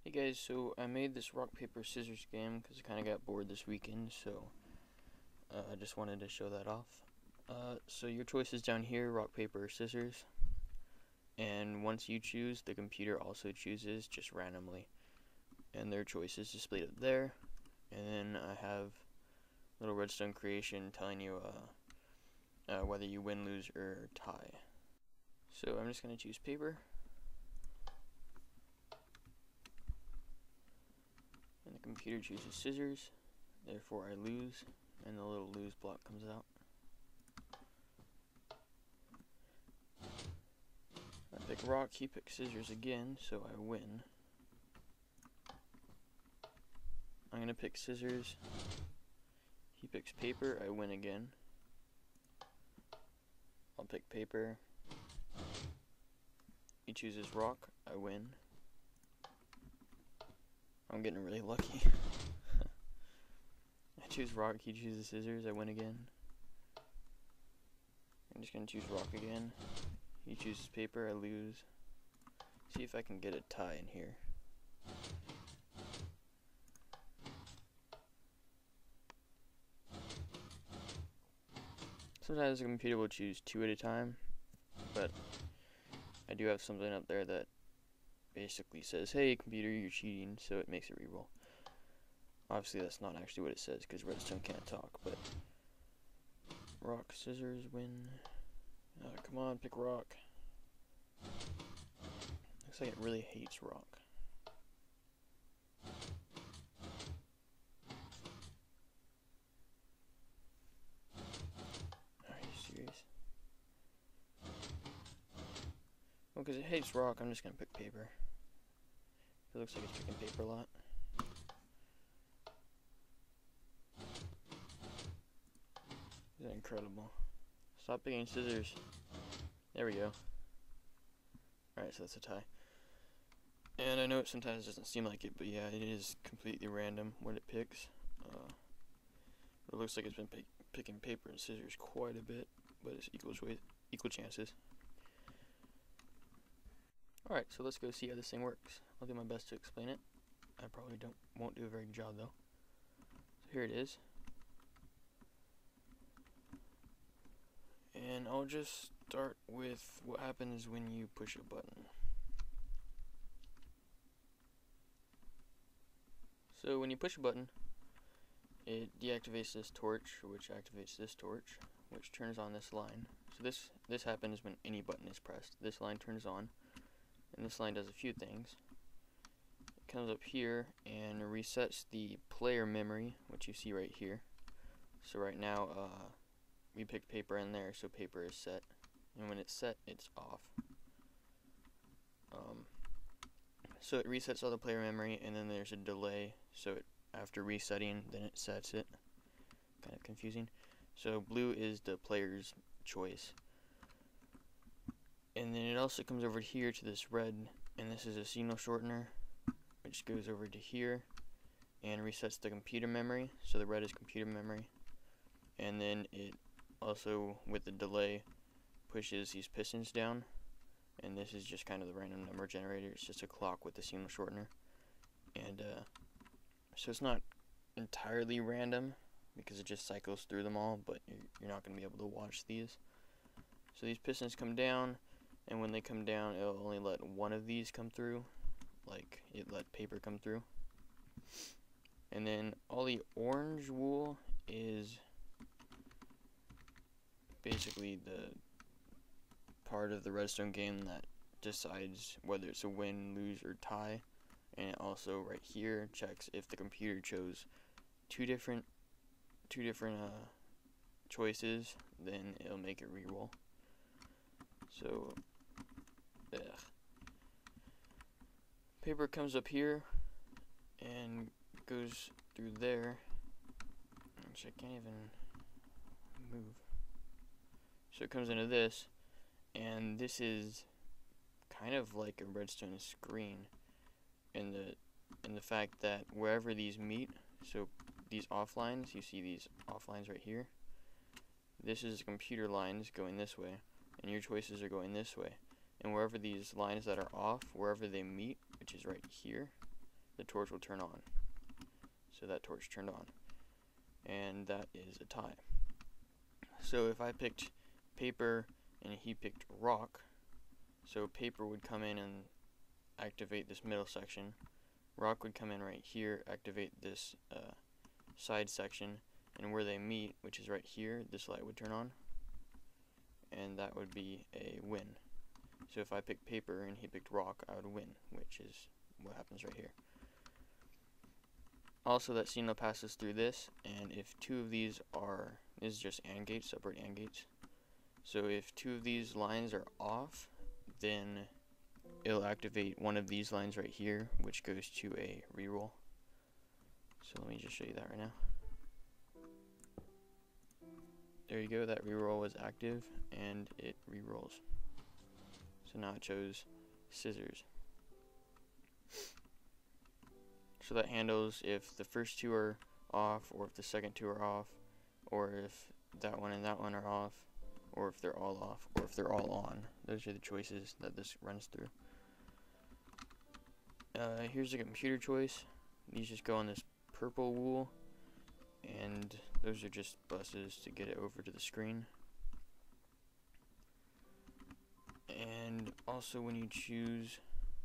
Hey guys, so I made this rock, paper, scissors game because I kind of got bored this weekend, so I just wanted to show that off. So your choice is down here, rock, paper, or scissors, and once you choose, the computer also chooses just randomly, and their choice is displayed up there, and then I have little redstone creation telling you whether you win, lose, or tie. So I'm just going to choose paper. And the computer chooses scissors, therefore I lose, and the little lose block comes out. I pick rock, he picks scissors again, so I win. I'm gonna pick scissors, he picks paper, I win again. I'll pick paper, he chooses rock, I win. I'm getting really lucky. I choose rock, he chooses scissors, I win again. I'm just gonna choose rock again. He chooses paper, I lose. See if I can get a tie in here. Sometimes the computer will choose 2 at a time, but I do have something up there that basically says, hey computer, you're cheating, so it makes it reroll. Obviously that's not actually what it says because redstone can't talk, but rock, scissors, win. Come on, pick rock. Looks like it really hates rock. Are you serious? Well, because it hates rock, I'm just going to pick paper. It looks like it's picking paper a lot. Isn't that incredible? Stop picking scissors. There we go. Alright, so that's a tie. And I know it sometimes doesn't seem like it, but yeah, it is completely random what it picks. It looks like it's been picking paper and scissors quite a bit, but it's equal chances. Alright, so let's go see how this thing works. I'll do my best to explain it. I probably won't do a very good job though. So here it is. And I'll just start with what happens when you push a button. So when you push a button, it deactivates this torch, which activates this torch, which turns on this line. So this happens when any button is pressed. This line turns on, and this line does a few things. It comes up here and resets the player memory, which you see right here. So right now, we picked paper in there, so paper is set, and when it's set, it's off. So it resets all the player memory, and then there's a delay, so after resetting, then it sets it. Kind of confusing. So blue is the player's choice. And then it also comes over here to this red, and this is a signal shortener, which goes over to here and resets the computer memory. So the red is computer memory. And then it also, with the delay, pushes these pistons down. And this is just kind of the random number generator. It's just a clock with the signal shortener. And so it's not entirely random because it just cycles through them all, but you're not going to be able to watch these. So these pistons come down, and when they come down, it'll only let one of these come through, like it let paper come through. And then all the orange wool is basically the part of the redstone game that decides whether it's a win, lose, or tie. And it also right here checks if the computer chose two different choices, then it'll make it reroll. So paper comes up here and goes through there, which I can't even move. So it comes into this, and this is kind of like a redstone screen in the fact that wherever these meet, so these offlines, you see these offlines right here, this is computer lines going this way, and your choices are going this way. And wherever these lines that are off, wherever they meet, which is right here, the torch will turn on. So that torch turned on, and that is a tie. So if I picked paper and he picked rock, so paper would come in and activate this middle section, rock would come in right here, activate this side section, and where they meet, which is right here, this light would turn on, and that would be a win. So if I picked paper and he picked rock, I would win, which is what happens right here. Also, that signal passes through this, and if two of these are, this is just AND gates, separate AND gates. So if two of these lines are off, then it'll activate one of these lines right here, which goes to a reroll. So let me just show you that right now. There you go, that reroll was active, and it rerolls. So now it chose scissors. So that handles if the first two are off, or if the second two are off, or if that one and that one are off, or if they're all off, or if they're all on. Those are the choices that this runs through. Here's the computer choice. These just go on this purple wool, and those are just buses to get it over to the screen. And also when you choose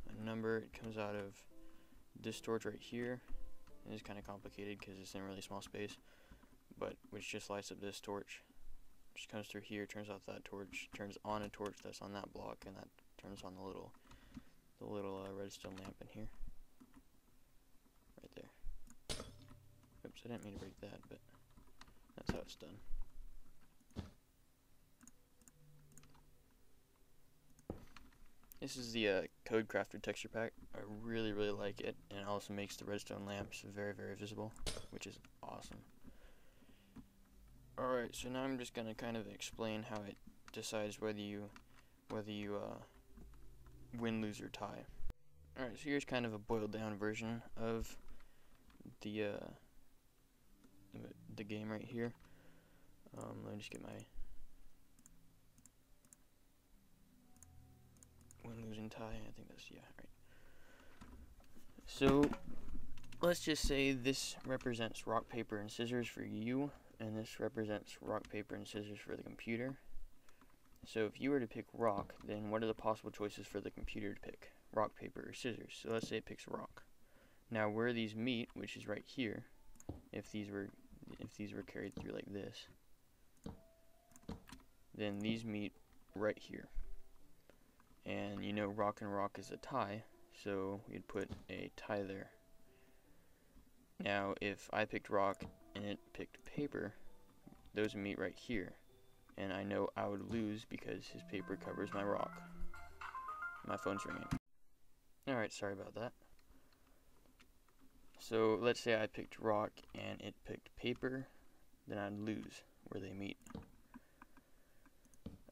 a number, it comes out of this torch right here. It is kind of complicated because it's in a really small space, but which just lights up this torch. Just comes through here, turns off that torch, turns on a torch that's on that block, and that turns on the little redstone lamp in here, right there. Oops, I didn't mean to break that, but that's how it's done. This is the Code Crafter texture pack. I really like it, and it also makes the redstone lamps very visible, which is awesome. Alright, so now I'm just gonna kind of explain how it decides whether you win, lose, or tie. Alright, so here's kind of a boiled down version of the game right here. Let me just get my win, lose, and tie. I think that's, yeah, right. So let's just say this represents rock, paper, and scissors for you, and this represents rock, paper, and scissors for the computer. So if you were to pick rock, then what are the possible choices for the computer to pick? Rock, paper, or scissors. So let's say it picks rock. Now where these meet, which is right here, if these were carried through like this, then these meet right here. And you know rock and rock is a tie, so we'd put a tie there. Now if I picked rock and it picked paper, those meet right here, and I know I would lose because his paper covers my rock. My phone's ringing. Alright, sorry about that. So let's say I picked rock and it picked paper, then I'd lose where they meet.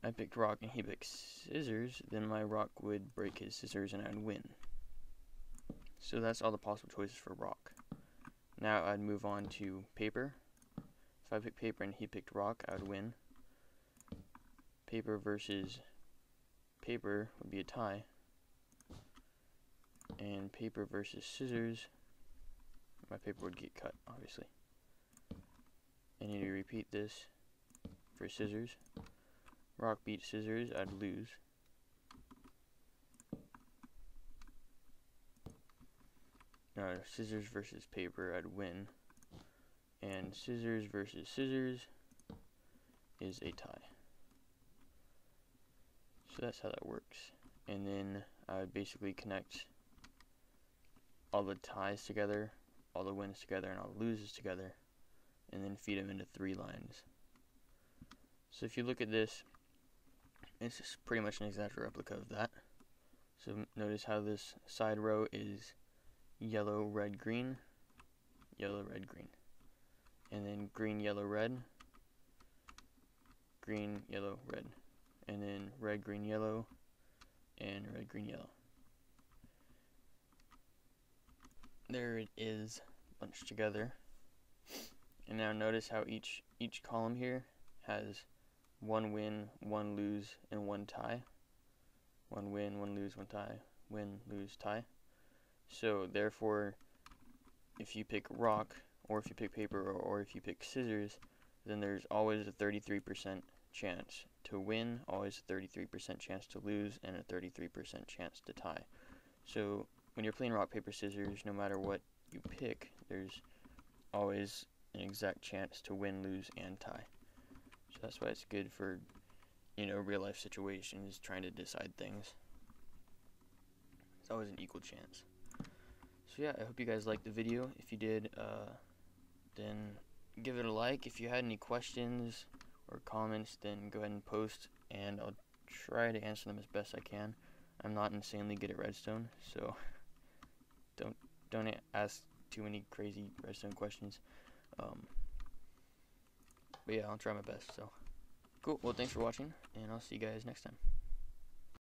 I picked rock and he picked scissors, then my rock would break his scissors and I'd win. So that's all the possible choices for rock. Now I'd move on to paper. If I picked paper and he picked rock, I would win. Paper versus paper would be a tie. And paper versus scissors, my paper would get cut, obviously. I need to repeat this for scissors. Rock beat scissors, I'd lose. Scissors versus paper, I'd win. And scissors versus scissors is a tie. So that's how that works. And then I would basically connect all the ties together, all the wins together, and all the loses together, and then feed them into 3 lines. So if you look at this, it's just pretty much an exact replica of that. So notice how this side row is yellow, red, green, yellow, red, green. And then green, yellow, red, green, yellow, red. And then red, green, yellow, and red, green, yellow. There it is, bunched together. And now notice how each column here has 1 win, 1 lose, and 1 tie. 1 win, 1 lose, 1 tie. Win, lose, tie. So therefore, if you pick rock, or if you pick paper, or if you pick scissors, then there's always a 33% chance to win, always a 33% chance to lose, and a 33% chance to tie. So when you're playing rock, paper, scissors, no matter what you pick, there's always an exact chance to win, lose, and tie. So that's why it's good for, real life situations, trying to decide things. It's always an equal chance. So yeah, I hope you guys liked the video. If you did, then give it a like. If you had any questions or comments, then go ahead and post, and I'll try to answer them as best I can. I'm not insanely good at redstone, so don't ask too many crazy redstone questions. But yeah, I'll try my best. So cool. Well, thanks for watching, and I'll see you guys next time.